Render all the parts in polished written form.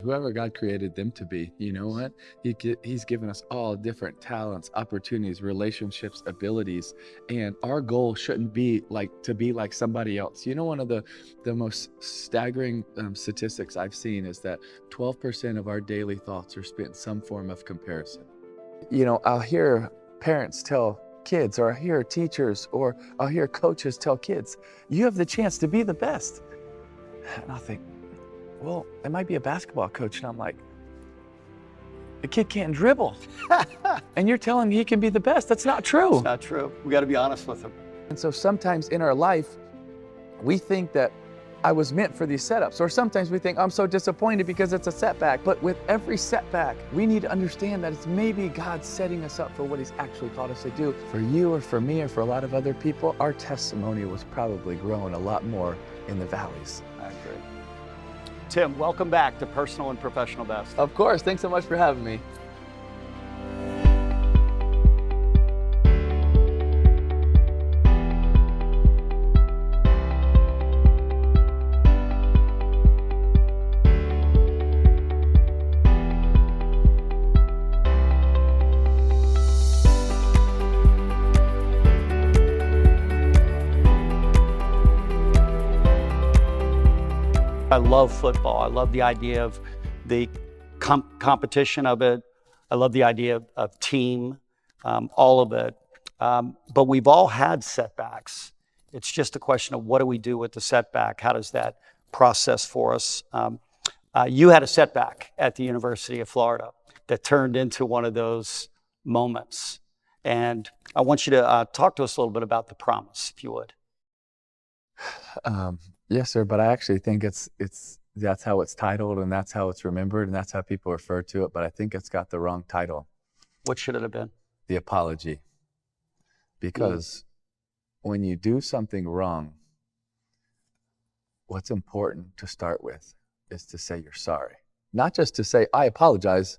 Whoever God created them to be, you know what? He's given us all different talents, opportunities, relationships, abilities, and our goal shouldn't be like to be like somebody else. You know, one of the most staggering statistics I've seen is that 12% of our daily thoughts are spent in some form of comparison. You know, I'll hear parents tell kids, or I'll hear teachers, or I'll hear coaches tell kids, you have the chance to be the best. And I'll think, well, it might be a basketball coach. And I'm like, the kid can't dribble. And you're telling me he can be the best. That's not true. It's not true. We got to be honest with him. And so sometimes in our life, we think that I was meant for these setups. Or sometimes we think I'm so disappointed because it's a setback. But with every setback, we need to understand that it's maybe God setting us up for what he's actually called us to do. For you or for me or for a lot of other people, our testimony was probably growing a lot more in the valleys. I agree. Tim, welcome back to Personal and Professional Best. Of course. Thanks so much for having me. I love football. I love the idea of the competition of it. I love the idea of team, all of it. But we've all had setbacks. It's just a question of what do we do with the setback? How does that process for us? You had a setback at the University of Florida that turned into one of those moments. And I want you to talk to us a little bit about the promise, if you would. Yes, sir. But I actually think that's how it's titled, and that's how it's remembered, and that's how people refer to it. But I think it's got the wrong title. What should it have been? The apology. Because when you do something wrong, what's important to start with is to say you're sorry. Not just to say, I apologize.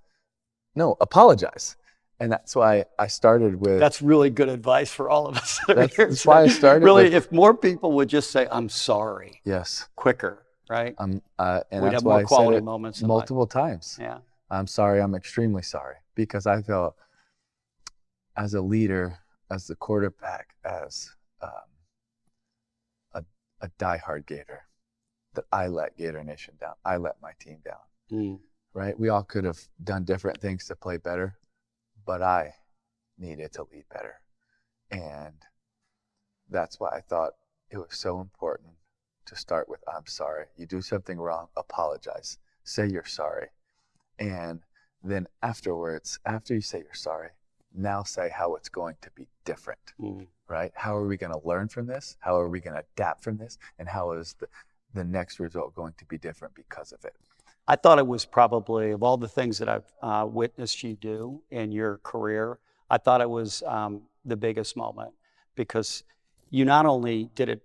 No, apologize. And that's why I started with... That's really good advice for all of us. That's why I started really, with... if more people would just say, I'm sorry. Yes. Quicker, right? And we'd that's have why more I quality said it moments in multiple life. times. Yeah. I'm sorry. I'm extremely sorry. Because I felt as a leader, as the quarterback, as a diehard Gator, that I let Gator Nation down. I let my team down. Right? We all could have done different things to play better, but I needed to lead better. And that's why I thought it was so important to start with, I'm sorry. You do something wrong, apologize. Say you're sorry. And then afterwards, after you say you're sorry, now say how it's going to be different, right? How are we going to learn from this? How are we going to adapt from this? And how is the next result going to be different because of it? I thought it was probably, of all the things that I've witnessed you do in your career, I thought it was the biggest moment, because you not only did it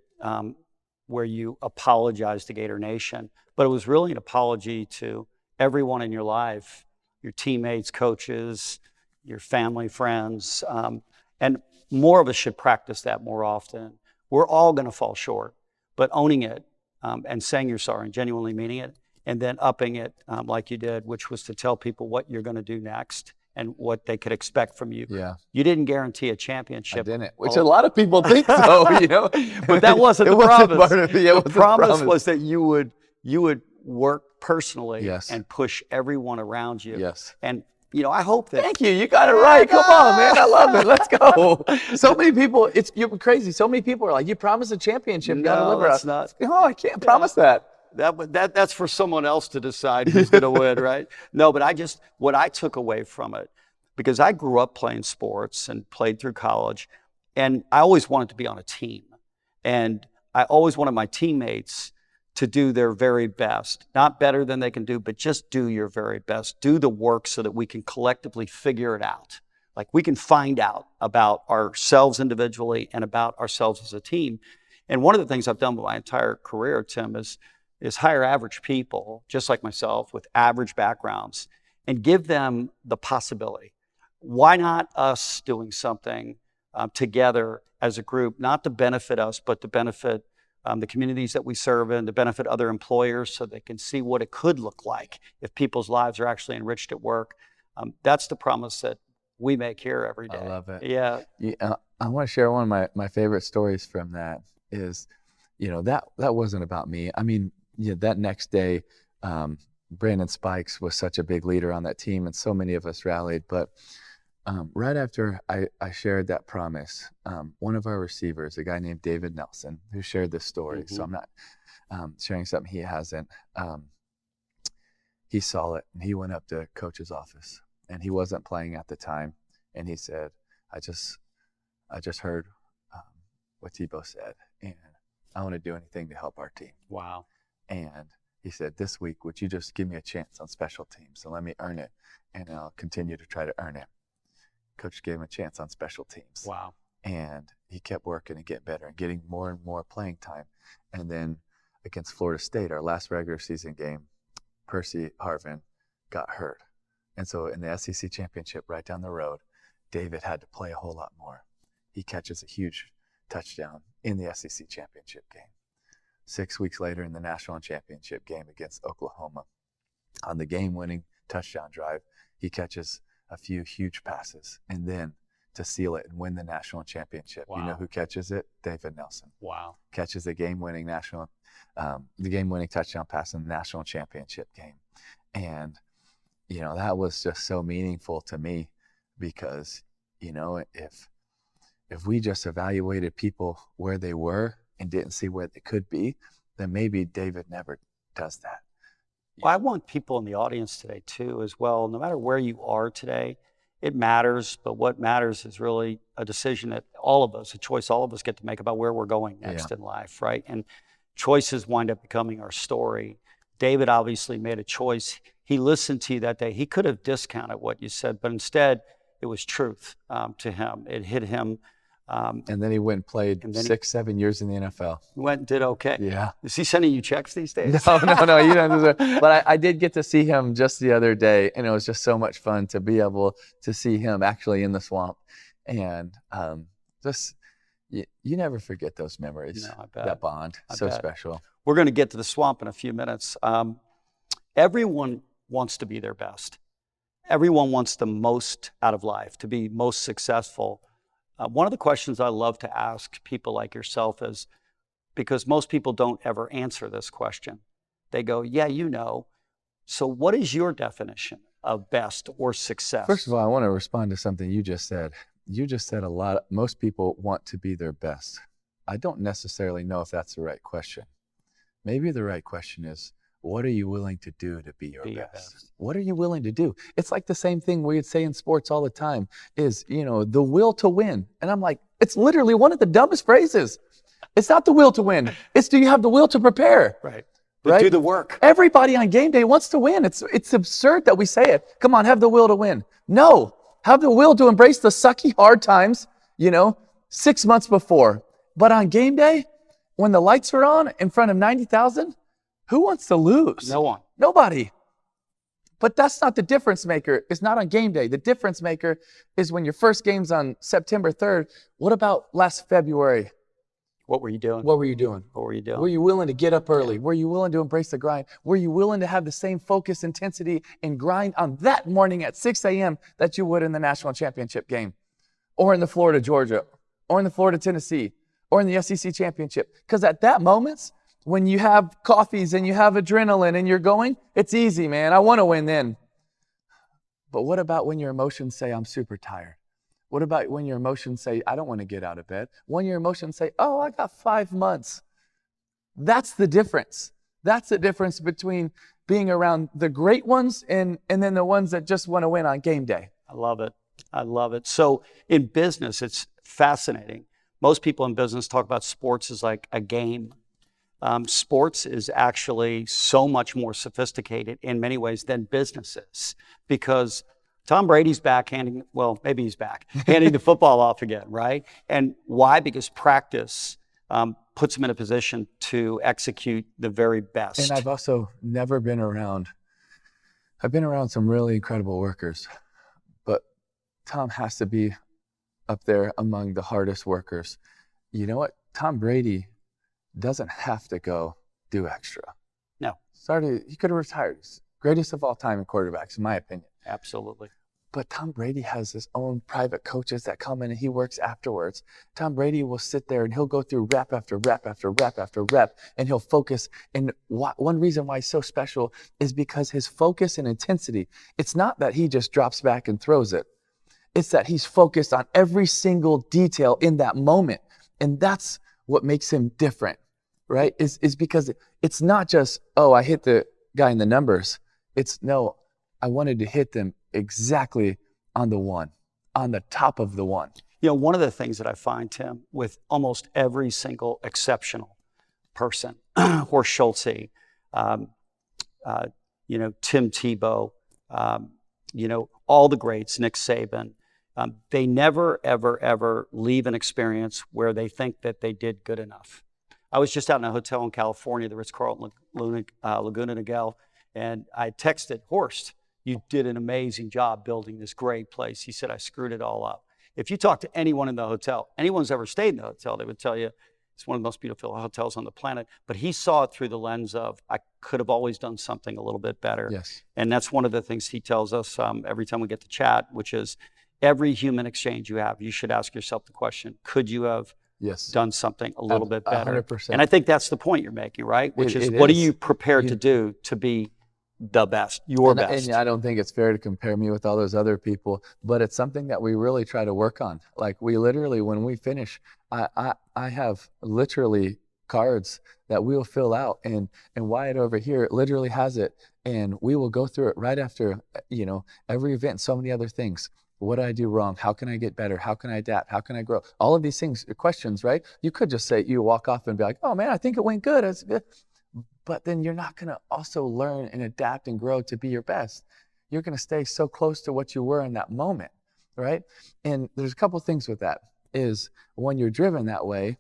where you apologized to Gator Nation, but it was really an apology to everyone in your life, your teammates, coaches, your family, friends, and more of us should practice that more often. We're all going to fall short, but owning it and saying you're sorry and genuinely meaning it, and then upping it like you did, which was to tell people what you're going to do next and what they could expect from you. Yeah. You didn't guarantee a championship. I didn't, which a lot of people think so, you know. But that wasn't the promise. The promise was that you would work personally, yes, and push everyone around you. Yes. And you know, I hope that... Thank you. You got it right. Come on, man. I love it. Let's go. So many people, you're crazy. So many people are like, you promised a championship. You got to deliver. That's not. No, I can't promise that. That's for someone else to decide who's going to win, right? No, but what I took away from it, because I grew up playing sports and played through college, and I always wanted to be on a team. And I always wanted my teammates to do their very best, not better than they can do, but just do your very best. Do the work so that we can collectively figure it out. Like we can find out about ourselves individually and about ourselves as a team. And one of the things I've done with my entire career, Tim, is hire average people, just like myself, with average backgrounds, and give them the possibility. Why not us doing something together as a group, not to benefit us, but to benefit the communities that we serve in, to benefit other employers so they can see what it could look like if people's lives are actually enriched at work. That's the promise that we make here every day. I love it. Yeah. I want to share one of my favorite stories from that is, that wasn't about me. I mean, that next day, Brandon Spikes was such a big leader on that team, and so many of us rallied. But right after I shared that promise, one of our receivers, a guy named David Nelson, who shared this story, so I'm not sharing something he hasn't, he saw it, and he went up to coach's office, and he wasn't playing at the time, and he said, I just heard what Tebow said, and I want to do anything to help our team. Wow. And he said, this week, would you just give me a chance on special teams and let me earn it, and I'll continue to try to earn it. Coach gave him a chance on special teams. Wow. And he kept working and getting better and getting more and more playing time. And then against Florida State, our last regular season game, Percy Harvin got hurt. And so in the SEC championship right down the road, David had to play a whole lot more. He catches a huge touchdown in the SEC championship game. 6 weeks later in the national championship game against Oklahoma, on the game-winning touchdown drive, he catches a few huge passes. And then to seal it and win the national championship, Wow. you know who catches it? David Nelson. Wow. Catches the game-winning touchdown pass in the national championship game. And, that was just so meaningful to me because, if we just evaluated people where they were and didn't see where they could be, then maybe David never does that. Well, I want people in the audience today too, as well, no matter where you are today, it matters, but what matters is really a decision that a choice all of us get to make about where we're going next in life, right? And choices wind up becoming our story. David obviously made a choice. He listened to you that day. He could have discounted what you said, but instead it was truth to him. It hit him. And then he went and played 6-7 years in the NFL. Went and did okay. Yeah. Is he sending you checks these days? No, you don't deserve. But I did get to see him just the other day, and it was just so much fun to be able to see him actually in the swamp. And you never forget those memories. No, I bet. That bond, so special. We're going to get to the swamp in a few minutes. Everyone wants to be their best. Everyone wants the most out of life, to be most successful. One of the questions I love to ask people like yourself is, because most people don't ever answer this question. They go, yeah, so what is your definition of best or success? First of all, I want to respond to something you just said. You just said most people want to be their best. I don't necessarily know if that's the right question. Maybe the right question is, what are you willing to do to be your best? What are you willing to do? It's like the same thing we'd say in sports all the time is, the will to win. And I'm like, it's literally one of the dumbest phrases. It's not the will to win. It's, do you have the will to prepare? Right. Right? Do the work. Everybody on game day wants to win. It's absurd that we say it. Come on, have the will to win. No, have the will to embrace the sucky hard times, 6 months before. But on game day, when the lights are on in front of 90,000, who wants to lose? No one. Nobody. But that's not the difference maker. It's not on game day. The difference maker is when your first game's on September 3rd. What about last February? What were you doing? What were you doing? What were you doing? Were you willing to get up early? Were you willing to embrace the grind? Were you willing to have the same focus, intensity, and grind on that morning at 6 a.m. that you would in the national championship game? Or in the Florida-Georgia? Or in the Florida-Tennessee? Or in the SEC championship? Because at that moment, when you have coffees and you have adrenaline and you're going, it's easy, man. I want to win then. But what about when your emotions say, I'm super tired? What about when your emotions say, I don't want to get out of bed? When your emotions say, oh, I got 5 months. That's the difference. That's the difference between being around the great ones and then the ones that just want to win on game day. I love it. I love it. So in business, it's fascinating. Most people in business talk about sports as like a game. Sports is actually so much more sophisticated in many ways than business is, because Tom Brady's back handing the football off again, right? And why? Because practice puts him in a position to execute the very best. And I've also never been around, I've been around some really incredible workers, but Tom has to be up there among the hardest workers. You know what? Tom Brady doesn't have to go do extra. No. He could have retired. He's greatest of all time in quarterbacks, in my opinion. Absolutely. But Tom Brady has his own private coaches that come in and he works afterwards. Tom Brady will sit there and he'll go through rep after rep after rep after rep, and he'll focus. And one reason why he's so special is because his focus and intensity, it's not that he just drops back and throws it. It's that he's focused on every single detail in that moment. And that's what makes him different, right? Is because it's not just, oh, I hit the guy in the numbers. It's no, I wanted to hit them exactly on the one, on the top of the one. You know, one of the things that I find, Tim, with almost every single exceptional person, Horst Schulze, you know, Tim Tebow, you know, all the greats, Nick Saban, they never, ever, ever leave an experience where they think that they did good enough. I was just out in a hotel in California, the Ritz-Carlton Laguna Niguel, and I texted Horst, you did an amazing job building this great place. He said, I screwed it all up. If you talk to anyone in the hotel, anyone's ever stayed in the hotel, they would tell you it's one of the most beautiful hotels on the planet. But he saw it through the lens of, I could have always done something a little bit better. Yes. And that's one of the things he tells us every time we get to chat, which is every human exchange you have, you should ask yourself the question, could you have done something a little bit better? 100%. And I think that's the point you're making, right? Which is, what are you prepared to do to be the best, best? And I don't think it's fair to compare me with all those other people, but it's something that we really try to work on. Like, we literally, when we finish, I have literally cards that we'll fill out, and Wyatt over here literally has it, and we will go through it right after, you know, every event and so many other things. What did I do wrong? How can I get better? How can I adapt? How can I grow? All of these things, questions, right? You could just say, you walk off and be like, oh man, I think it went good. It's good. But then you're not going to also learn and adapt and grow to be your best. You're going to stay so close to what you were in that moment, right? And there's a couple things with that. Is when you're driven that way,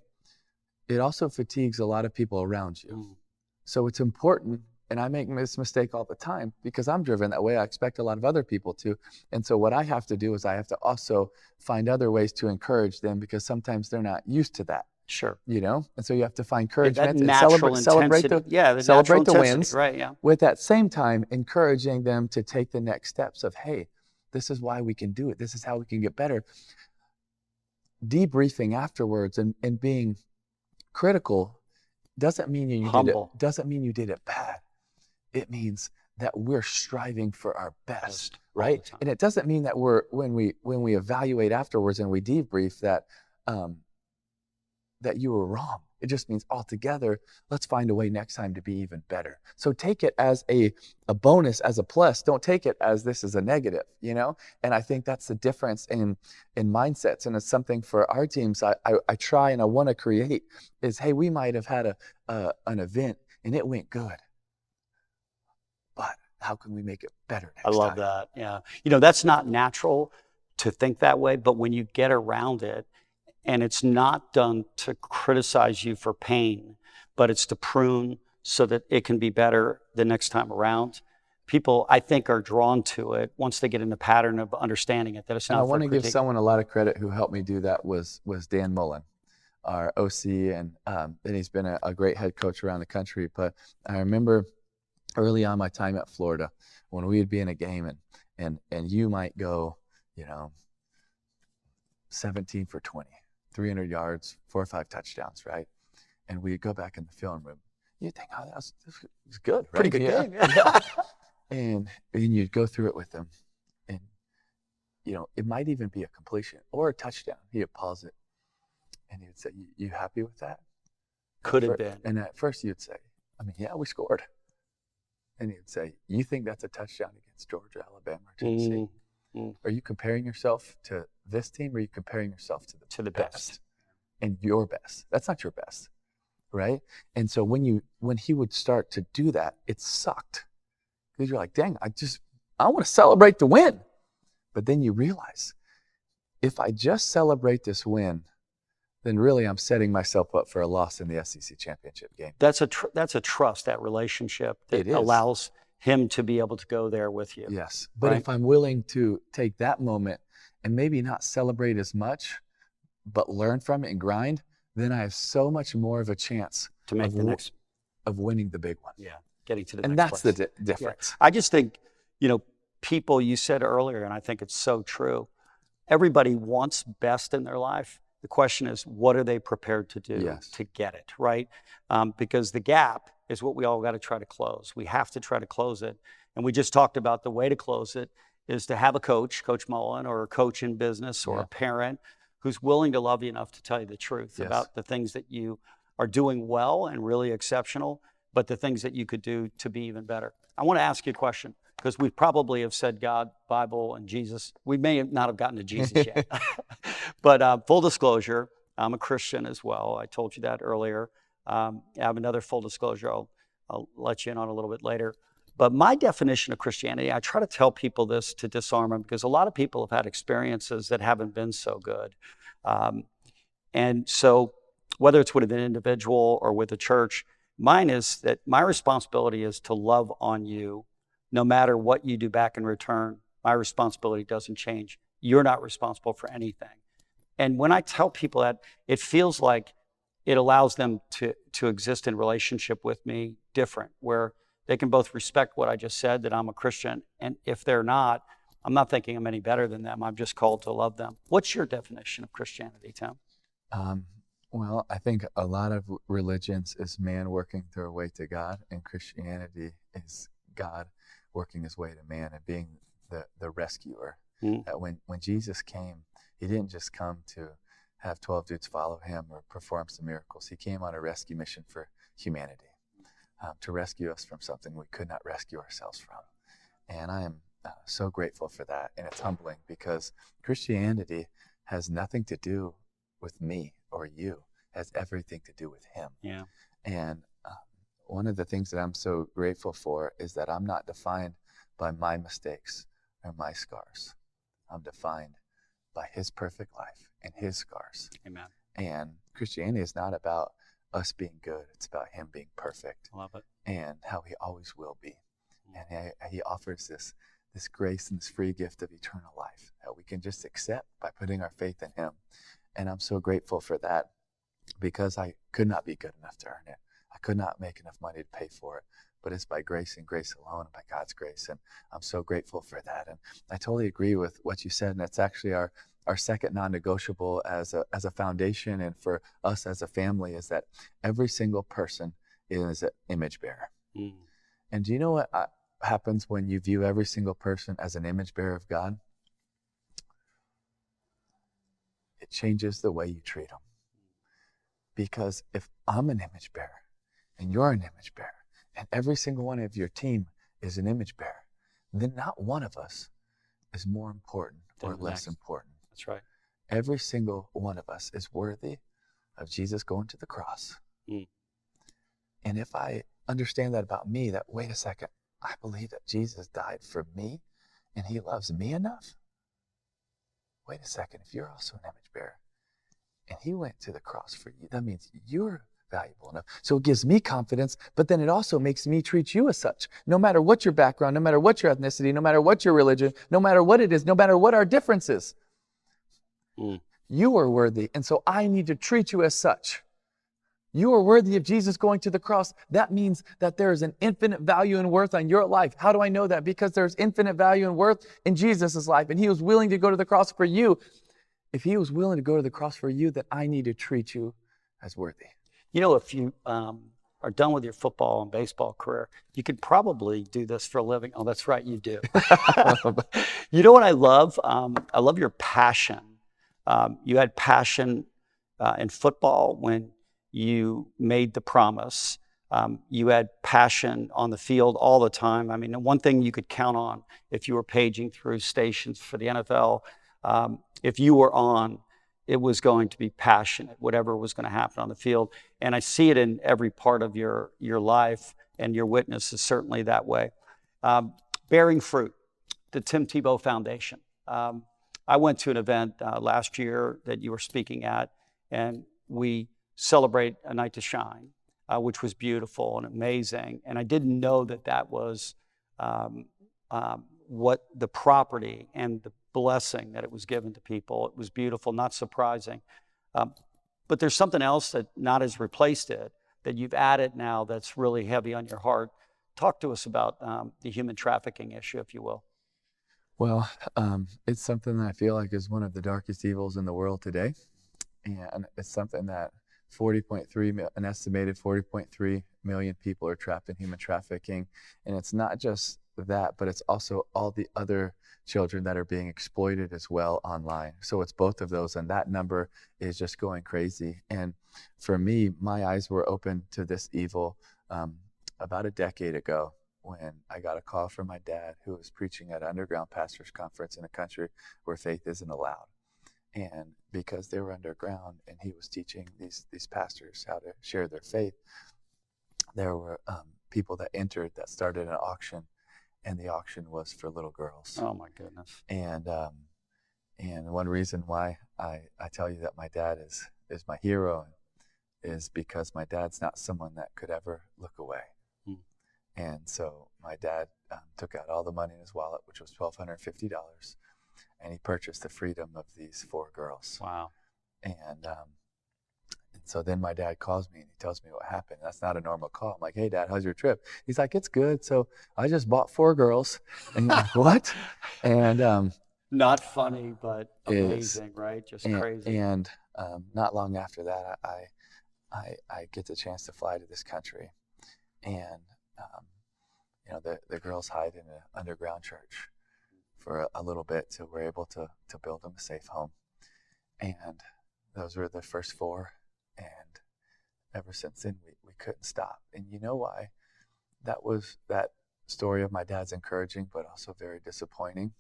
it also fatigues a lot of people around you. So it's important, and I make this mistake all the time because I'm driven that way. I expect a lot of other people to. And so what I have to do is I have to also find other ways to encourage them, because sometimes they're not used to that. Sure. You know, and so you have to find encouragement and celebrate the wins, right? Yeah. With that same time, encouraging them to take the next steps of, hey, this is why we can do it. This is how we can get better. Debriefing afterwards and being critical doesn't mean you did it bad. It means that we're striving for our best, right? And it doesn't mean that when we evaluate afterwards and we debrief that you were wrong. It just means altogether, let's find a way next time to be even better. So take it as a bonus, as a plus. Don't take it as this is a negative, you know? And I think that's the difference in mindsets. And it's something for our teams I try and I want to create is, hey, we might have had an event and it went good, but how can we make it better next time? I love that, yeah. You know, that's not natural to think that way, but when you get around it, and it's not done to criticize you for pain, but it's to prune so that it can be better the next time around. People, I think, are drawn to it once they get in the pattern of understanding it, that it's not for critique. I want to give someone a lot of credit who helped me do that was Dan Mullen, our OC, and he's been a great head coach around the country. But I remember early on my time at Florida, when we would be in a game and you might go, you know, 17 for 20. 300 yards, 4 or 5 touchdowns, right? And we go back in the film room. You think, oh, that was good, right? Pretty good game. Yeah. and you'd go through it with them. And, you know, it might even be a completion or a touchdown. He'd pause it. And he'd say, you happy with that? Could have been. And at first you'd say, I mean, yeah, we scored. And he'd say, you think that's a touchdown against Georgia, Alabama, or Tennessee? Are you comparing yourself to this team, or are you comparing yourself to the best and your best? That's not your best, right? And so when he would start to do that, it sucked, because you're like, dang, I want to celebrate the win. But then you realize, if I just celebrate this win, then really I'm setting myself up for a loss in the SEC championship game. That's a trust, that relationship that allows him to be able to go there with you. Yes. But if I'm willing to take that moment and maybe not celebrate as much, but learn from it and grind, then I have so much more of a chance to make of, the w- next, of winning the big one. yeah, getting to the And next that's place. the Yeah. difference. I just think, people, you said earlier, and I think it's so true, everybody wants best in their life. The question is, what are they prepared to do Yes. to get it, right? Because the gap is what we all got to try to close. We have to try to close it. And we just talked about the way to close it is to have a coach, Coach Mullen, or a coach in business, or a parent who's willing to love you enough to tell you the truth about the things that you are doing well and really exceptional, but the things that you could do to be even better. I want to ask you a question, because we probably have said God, Bible, and Jesus. We may not have gotten to Jesus yet. But full disclosure, I'm a Christian as well. I told you that earlier. I have another full disclosure I'll let you in on a little bit later. But my definition of Christianity, I try to tell people this to disarm them, because a lot of people have had experiences that haven't been so good. And so whether it's with an individual or with a church, mine is that my responsibility is to love on you no matter what you do back in return. My responsibility doesn't change. You're not responsible for anything. And when I tell people that, it feels like it allows them to exist in relationship with me different, where they can both respect what I just said, that I'm a Christian. And if they're not, I'm not thinking I'm any better than them. I'm just called to love them. What's your definition of Christianity, Tim? Well, I think a lot of religions is man working their way to God, and Christianity is God working his way to man and being the rescuer. That when Jesus came, he didn't just come to have 12 dudes follow him or perform some miracles. He came on a rescue mission for humanity, to rescue us from something we could not rescue ourselves from. And I am so grateful for that. And it's humbling, because Christianity has nothing to do with me or you. It has everything to do with him. Yeah. And one of the things that I'm so grateful for is that I'm not defined by my mistakes or my scars. I'm defined by his perfect life and his scars. Amen. And Christianity is not about us being good. It's about him being perfect. Love it. And how he always will be. And he offers this grace and this free gift of eternal life that we can just accept by putting our faith in him. And I'm so grateful for that, because I could not be good enough to earn it. I could not make enough money to pay for it. But it's by grace and grace alone, by God's grace. And I'm so grateful for that. And I totally agree with what you said. And it's actually our second non-negotiable as a foundation, and for us as a family, is that every single person is an image bearer. And do you know what happens when you view every single person as an image bearer of God? It changes the way you treat them. Because if I'm an image bearer and you're an image bearer and every single one of your team is an image bearer, then not one of us is more important or less important. That's right. Every single one of us is worthy of Jesus going to the cross. And if I understand that about me, that wait a second, I believe that Jesus died for me and he loves me enough. Wait a second, if you're also an image bearer and he went to the cross for you, that means you're valuable enough. So it gives me confidence, but then it also makes me treat you as such. No matter what your background, no matter what your ethnicity, no matter what your religion, no matter what it is, no matter what our difference is, you are worthy. And so I need to treat you as such. You are worthy of Jesus going to the cross. That means that there is an infinite value and worth on your life. How do I know that? Because there's infinite value and worth in Jesus' life, and he was willing to go to the cross for you. If he was willing to go to the cross for you, then I need to treat you as worthy. You know, if you are done with your football and baseball career, you could probably do this for a living. Oh, that's right, you do. You know what I love? I love your passion. You had passion in football when you made the promise. You had passion on the field all the time. I mean, the one thing you could count on if you were paging through stations for the NFL, if you were on, it was going to be passionate, whatever was going to happen on the field. And I see it in every part of your life, and your witness is certainly that way. Bearing fruit, the Tim Tebow Foundation. I went to an event last year that you were speaking at, and we celebrate A Night to Shine, which was beautiful and amazing. And I didn't know that was what the property and the blessing that it was given to people. It was beautiful, not surprising. But there's something else that not has replaced it. that you've added now that's really heavy on your heart. Talk to us about the human trafficking issue, if you will. Well, it's something that I feel like is one of the darkest evils in the world today. And it's something that an estimated 40.3 million people are trapped in human trafficking. And it's not just that, but it's also all the other children that are being exploited as well online. So it's both of those, and that number is just going crazy. And for me, my eyes were open to this evil about a decade ago when I got a call from my dad, who was preaching at an underground pastors conference in a country where faith isn't allowed. And because they were underground and he was teaching these pastors how to share their faith, there were people that entered that started an auction, and the auction was for little girls. Oh my goodness. And one reason why I tell you that my dad is my hero is because my dad's not someone that could ever look away. And so my dad took out all the money in his wallet, which was $1,250, and he purchased the freedom of these 4 girls. Wow. And so then my dad calls me and he tells me what happened. That's not a normal call. I'm like, hey, Dad, how's your trip? He's like, it's good. So I just bought 4 girls. And you're like, what? And not funny, but amazing, right? Just crazy. And not long after that, I get the chance to fly to this country. And, the girls hide in an underground church for a little bit till we're able to build them a safe home. And those were the first 4. And ever since then, we couldn't stop. And you know why? That story of my dad's encouraging, but also very disappointing,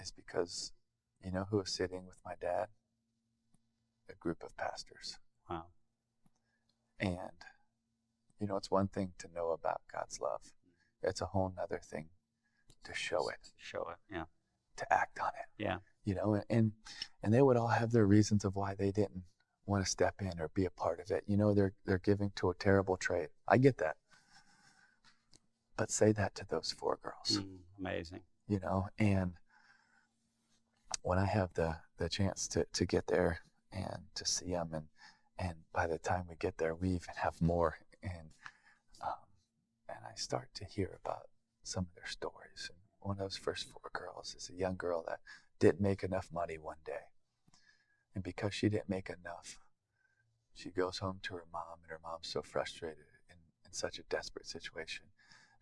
is because you know who was sitting with my dad? A group of pastors. Wow. And it's one thing to know about God's love. It's a whole nother thing to show it. Show it, yeah. To act on it. Yeah. And they would all have their reasons of why they didn't want to step in or be a part of it. They're giving to a terrible trade. I get that. But say that to those 4 girls. Amazing. And when I have the chance to get there and to see them, and by the time we get there, we even have more. And I start to hear about some of their stories. And one of those first 4 girls is a young girl that didn't make enough money one day. And because she didn't make enough, she goes home to her mom, and her mom's so frustrated in such a desperate situation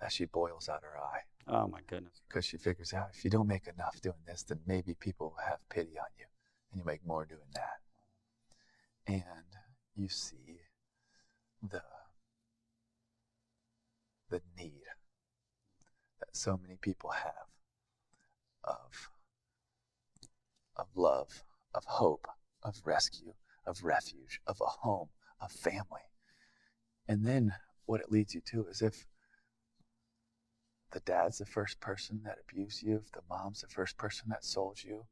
that she boils out her eye. Oh my goodness. Because she figures out if you don't make enough doing this, then maybe people will have pity on you and you make more doing that. And you see the need that so many people have of love, of hope, of rescue, of refuge, of a home, of family. And then what it leads you to is if the dad's the first person that abused you, if the mom's the first person that sold you,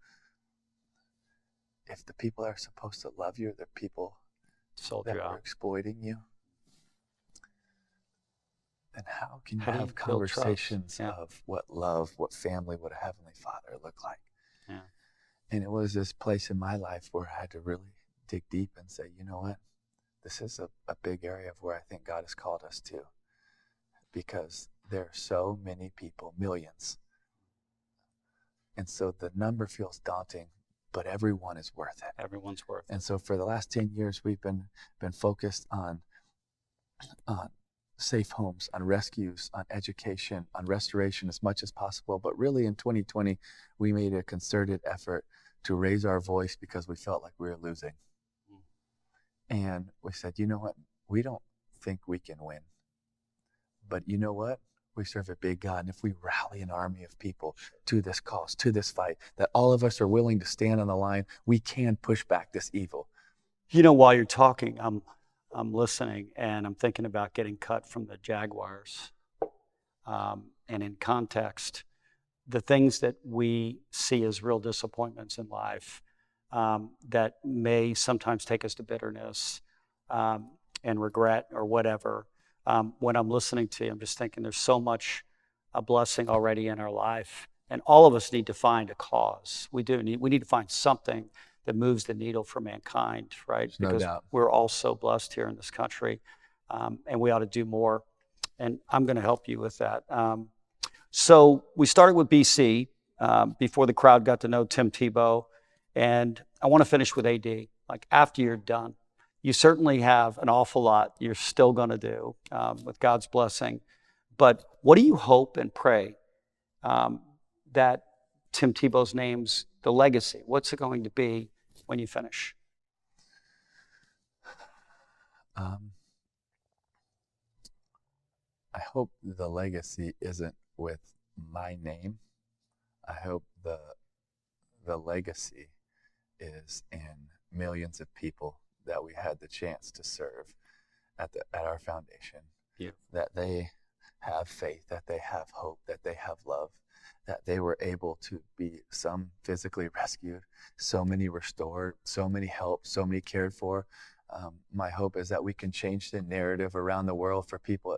if the people that are supposed to love you are the people that were exploiting you, then how can you have conversations of what love, what family, what a Heavenly Father look like? Yeah. And it was this place in my life where I had to really dig deep and say, you know what? This is a big area of where I think God has called us to. Because there are so many people, millions. And so the number feels daunting, but everyone is worth it. Everyone's worth it. And so for the last 10 years, we've been focused on safe homes, on rescues, on education, on restoration as much as possible. But really in 2020, we made a concerted effort to raise our voice because we felt like we were losing. And we said, you know what? We don't think we can win. But you know what? We serve a big God. And if we rally an army of people to this cause, to this fight, that all of us are willing to stand on the line, we can push back this evil. While you're talking, I'm listening and I'm thinking about getting cut from the Jaguars. And in context, the things that we see as real disappointments in life that may sometimes take us to bitterness and regret or whatever. When I'm listening to you, I'm just thinking there's so much a blessing already in our life. And all of us need to find a cause. We need to find something that moves the needle for mankind, right? There's no doubt. We're all so blessed here in this country. and we ought to do more. And I'm going to help you with that. So we started with BC before the crowd got to know Tim Tebow. And I want to finish with AD. Like, after you're done, you certainly have an awful lot you're still going to do with God's blessing. But what do you hope and pray that Tim Tebow's name's, the legacy, what's it going to be when you finish? I hope the legacy isn't with my name. I hope the legacy is in millions of people that we had the chance to serve at our foundation. Yeah. That they have faith, that they have hope, that they have love, that they were able to be some physically rescued, so many restored, so many helped, so many cared for. My hope is that we can change the narrative around the world for people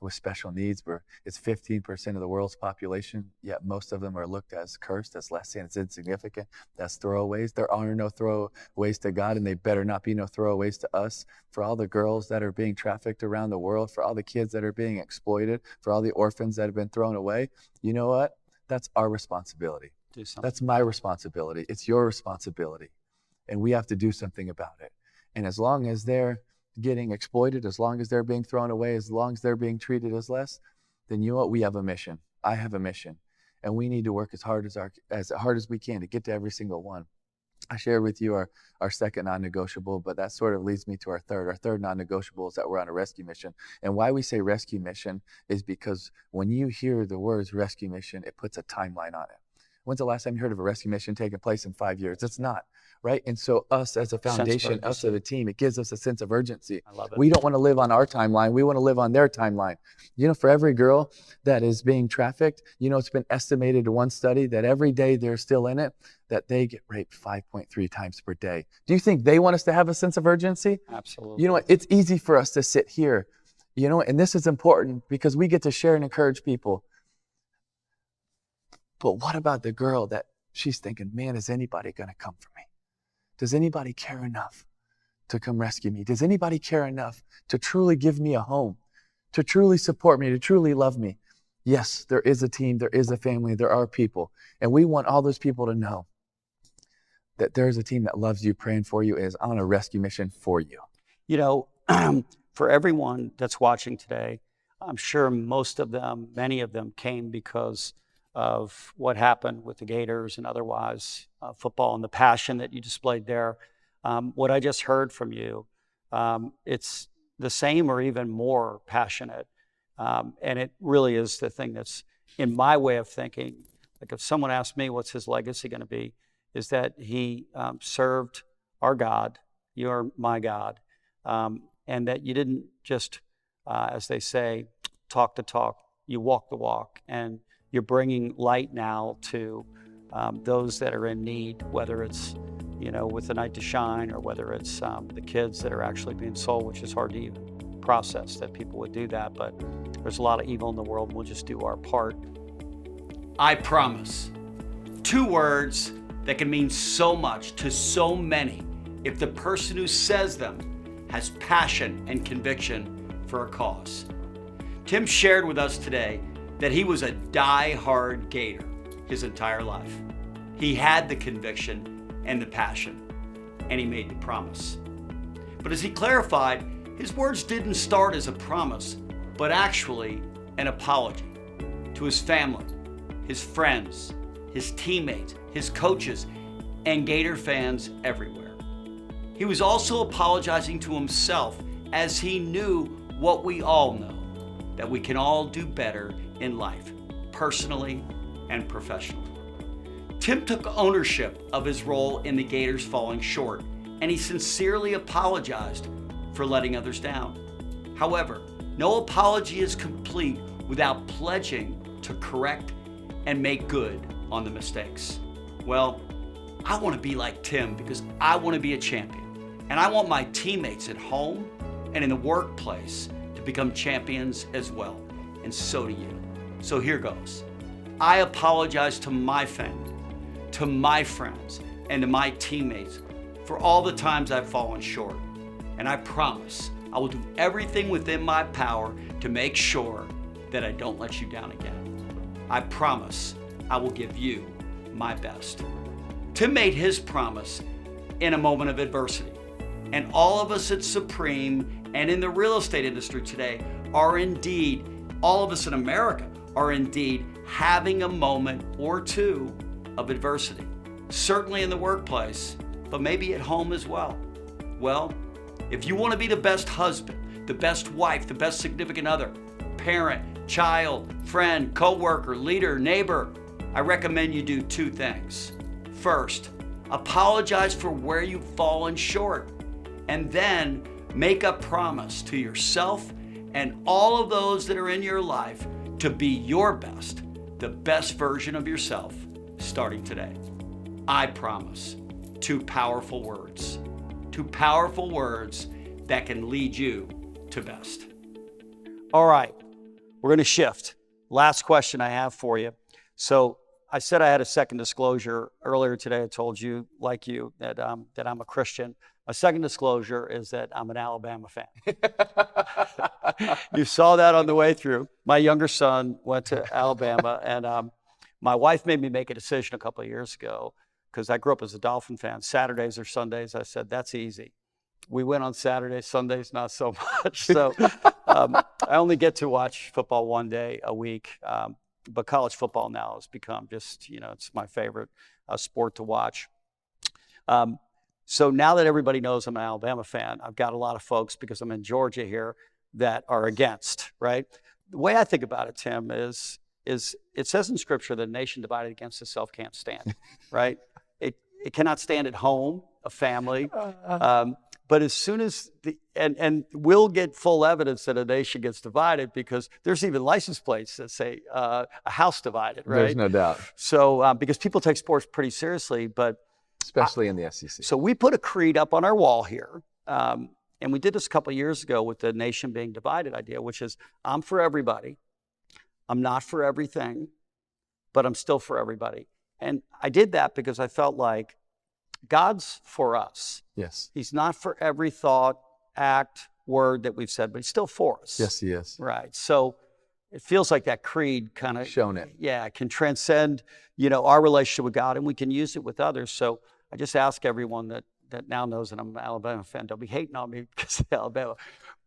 with special needs, where it's 15% of the world's population, yet most of them are looked as cursed, as less than, as insignificant, as throwaways. There are no throwaways to God, and they better not be no throwaways to us. For all the girls that are being trafficked around the world, for all the kids that are being exploited, for all the orphans that have been thrown away, you know what? That's our responsibility. Do something. That's my responsibility. It's your responsibility. And we have to do something about it. And as long as they're getting exploited, as long as they're being thrown away, as long as they're being treated as less, then you know what? We have a mission. I have a mission. And we need to work as hard as we can to get to every single one. I shared with you our second non-negotiable, but that sort of leads me to our third. Our third non-negotiable is that we're on a rescue mission. And why we say rescue mission is because when you hear the words rescue mission, it puts a timeline on it. When's the last time you heard of a rescue mission taking place in 5 years? It's not, right? And so us as a foundation, us as a team, it gives us a sense of urgency. I love it. We don't want to live on our timeline. We want to live on their timeline. You know, for every girl that is being trafficked, you know, it's been estimated in one study that every day they're still in it, that they get raped 5.3 times per day. Do you think they want us to have a sense of urgency? Absolutely. You know what? It's easy for us to sit here, you know, and this is important because we get to share and encourage people. But what about the girl that she's thinking, man, is anybody going to come for me? Does anybody care enough to come rescue me? Does anybody care enough to truly give me a home, to truly support me, to truly love me? Yes, there is a team, there is a family, there are people. And we want all those people to know that there's a team that loves you, praying for you, is on a rescue mission for you. You know, for everyone that's watching today, I'm sure most of them, many of them came because of what happened with the Gators and otherwise football and the passion that you displayed there. What I just heard from you, it's the same or even more passionate. And it really is the thing that's, in my way of thinking, like if someone asked me what's his legacy going to be, is that he served our God, you're my God, and that you didn't just, as they say, talk the talk, you walk the walk. And you're bringing light now to those that are in need, whether it's, you know, with the night to shine, or whether it's the kids that are actually being sold, which is hard to even process that people would do that. But there's a lot of evil in the world. We'll just do our part. I promise. 2 words that can mean so much to so many if the person who says them has passion and conviction for a cause. Tim shared with us today that he was a die-hard Gator his entire life. He had the conviction and the passion, and he made the promise. But as he clarified, his words didn't start as a promise, but actually an apology to his family, his friends, his teammates, his coaches, and Gator fans everywhere. He was also apologizing to himself, as he knew what we all know, that we can all do better in life, personally and professionally. Tim took ownership of his role in the Gators falling short, and he sincerely apologized for letting others down. However, no apology is complete without pledging to correct and make good on the mistakes. Well, I want to be like Tim because I want to be a champion, and I want my teammates at home and in the workplace to become champions as well, and so do you. So here goes. I apologize to my family, to my friends, and to my teammates for all the times I've fallen short. And I promise I will do everything within my power to make sure that I don't let you down again. I promise I will give you my best. Tim made his promise in a moment of adversity. And all of us at Supreme and in the real estate industry today are indeed, all of us in America are indeed having a moment or two of adversity. Certainly in the workplace, but maybe at home as well. Well, if you want to be the best husband, the best wife, the best significant other, parent, child, friend, coworker, leader, neighbor, I recommend you do two things. First, apologize for where you've fallen short, and then make a promise to yourself and all of those that are in your life to be your best, the best version of yourself, starting today. I promise. Two powerful words. Two powerful words that can lead you to best. All right, we're going to shift. Last question I have for you. So I said I had a second disclosure earlier today. I told you, like you, that I'm a Christian. My second disclosure is that I'm an Alabama fan. You saw that on the way through. My younger son went to Alabama, and my wife made me make a decision a couple of years ago because I grew up as a Dolphin fan. Saturdays or Sundays, I said, that's easy. We went on Saturdays, Sundays, not so much. So I only get to watch football one day a week. But college football now has become just, it's my favorite sport to watch. So now that everybody knows I'm an Alabama fan, I've got a lot of folks, because I'm in Georgia here, that are against, right? The way I think about it, Tim, is it says in Scripture that a nation divided against itself can't stand, right? It cannot stand at home, a family. But as soon as and we'll get full evidence that a nation gets divided, because there's even license plates that say a house divided, right? There's no doubt. So because people take sports pretty seriously, but especially in the SEC. So we put a creed up on our wall here, and we did this a couple of years ago with the nation being divided idea, which is I'm for everybody, I'm not for everything, but I'm still for everybody. And I did that because I felt like God's for us. Yes. He's not for every thought, act, word that we've said, but he's still for us. Yes, he is. Right. So it feels like that creed kind of shown it. Yeah, can transcend, our relationship with God, and we can use it with others. So I just ask everyone that now knows that I'm an Alabama fan, don't be hating on me because of Alabama.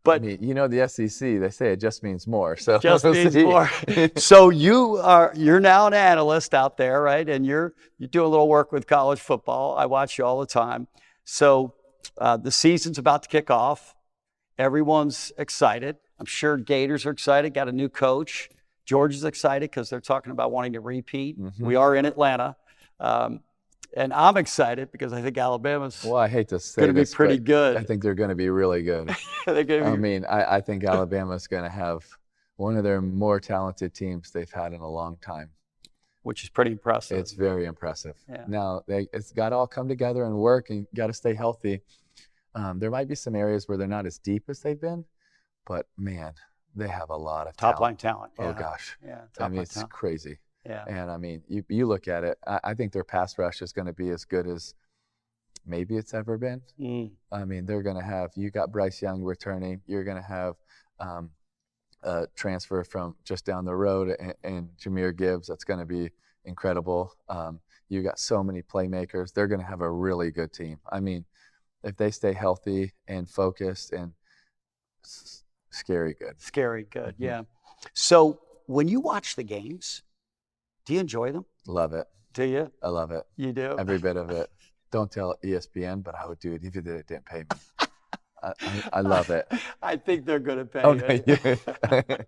But I mean, the SEC, they say it just means more. So just means more. So you're now an analyst out there, right? And you do a little work with college football. I watch you all the time. So the season's about to kick off. Everyone's excited. I'm sure Gators are excited. Got a new coach. Georgia's excited because they're talking about wanting to repeat. Mm-hmm. We are in Atlanta. And I'm excited because I think Alabama's I hate to say going to be pretty good. I think they're going to be really good. I think Alabama's going to have one of their more talented teams they've had in a long time. Which is pretty impressive. It's very impressive. Yeah. Now, it's got to all come together and work, and got to stay healthy. There might be some areas where they're not as deep as they've been, but, man, they have a lot of top-line talent. Yeah. Oh, gosh. Yeah, it's talent. Crazy. Yeah. And you look at it, I think their pass rush is going to be as good as maybe it's ever been. They're going to have, you got Bryce Young returning, you're going to have a transfer from just down the road and Jahmyr Gibbs. That's going to be incredible. You got so many playmakers. They're going to have a really good team. If they stay healthy and focused, and scary good. Scary good, yeah. So when you watch the games, do you enjoy them? Love it. Do you? I love it. You do? Every bit of it. Don't tell ESPN, but I would do it even if it didn't pay me. I love it. I think they're going to pay you. Okay.